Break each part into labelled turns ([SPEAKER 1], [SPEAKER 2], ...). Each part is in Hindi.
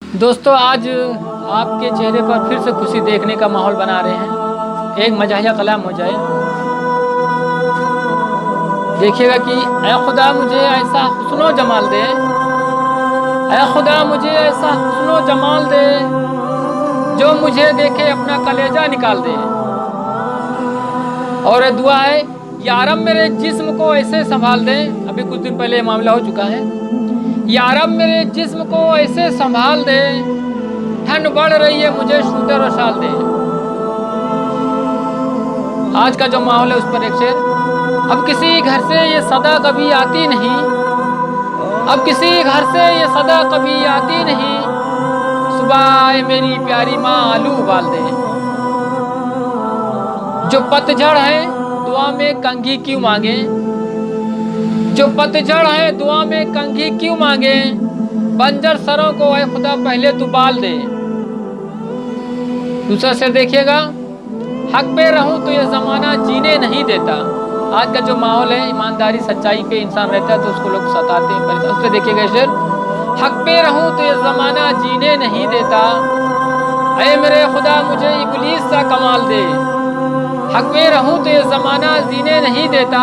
[SPEAKER 1] दोस्तों आज आपके चेहरे पर फिर से खुशी देखने का माहौल बना रहे हैं। एक मजाहिया कलाम हो जाए, देखिएगा कि ऐ खुदा मुझे ऐसा हुस्नो जमाल दे, ऐ खुदा मुझे ऐसा हुस्नो जमाल दे, जो मुझे देखे अपना कलेजा निकाल दे। और ये दुआ है, यारब मेरे जिस्म को ऐसे संभाल दे। अभी कुछ दिन पहले ये मामला हो चुका है। यारब मेरे जिस्म को ऐसे संभाल दे, ठंड बढ़ रही है मुझे शूटर और शाल दे। आज का जो माहौल है उस पर एक शेर। अब किसी घर से ये सदा कभी आती नहीं, अब किसी घर से ये सदा कभी आती नहीं, सुबह आए मेरी प्यारी माँ आलू उबाल दे। जो पतझड़ है दुआ में कंघी क्यों मांगे, जो पतझड़ है दुआ में कंघी क्यों मांगे, बंजर सरों को ऐ खुदा पहले तू बाल दे। दूसरा शेर देखिएगा, हक पे रहूं तो ये जमाना जीने नहीं देता। आज का जो माहौल है, ईमानदारी सच्चाई पे इंसान रहता है तो उसको लोग सताते हैं, परेशान। उससे देखिएगा शेर, हक पे रहूं तो ये जमाना जीने नहीं देता, ऐ मेरे खुदा मुझे इब्लीस सा कमाल दे। हक पे रहूं तो ये जमाना जीने नहीं देता,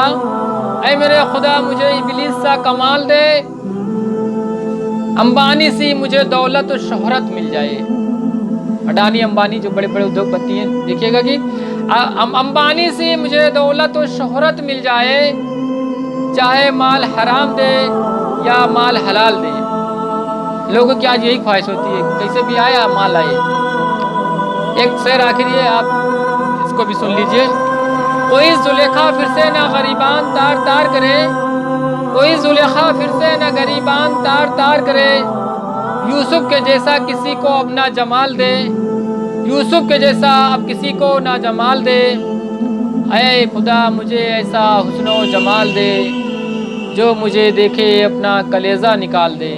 [SPEAKER 1] ऐ मेरे खुदा मुझे इब्लीस सा कमाल दे। अंबानी सी मुझे दौलत और शोहरत मिल जाए। अडानी अंबानी जो बड़े बड़े उद्योगपति हैं, देखिएगा कि अंबानी सी मुझे दौलत और शोहरत मिल जाए, चाहे माल हराम दे या माल हलाल दे। लोगों की आज यही ख्वाहिश होती है, कैसे भी आए आप माल आए। एक शेर आखिरी है, आप इसको भी सुन लीजिए। कोई जुलेखा फिर से ना गरीबान तार तार करे, कोई जुलेखा फिर से ना गरीबान तार तार करे, यूसुफ के जैसा किसी को अब ना जमाल दे, यूसुफ के जैसा अब किसी को ना जमाल दे। ऐ खुदा मुझे ऐसा हुस्नो जमाल दे, जो मुझे देखे अपना कलेजा निकाल दे।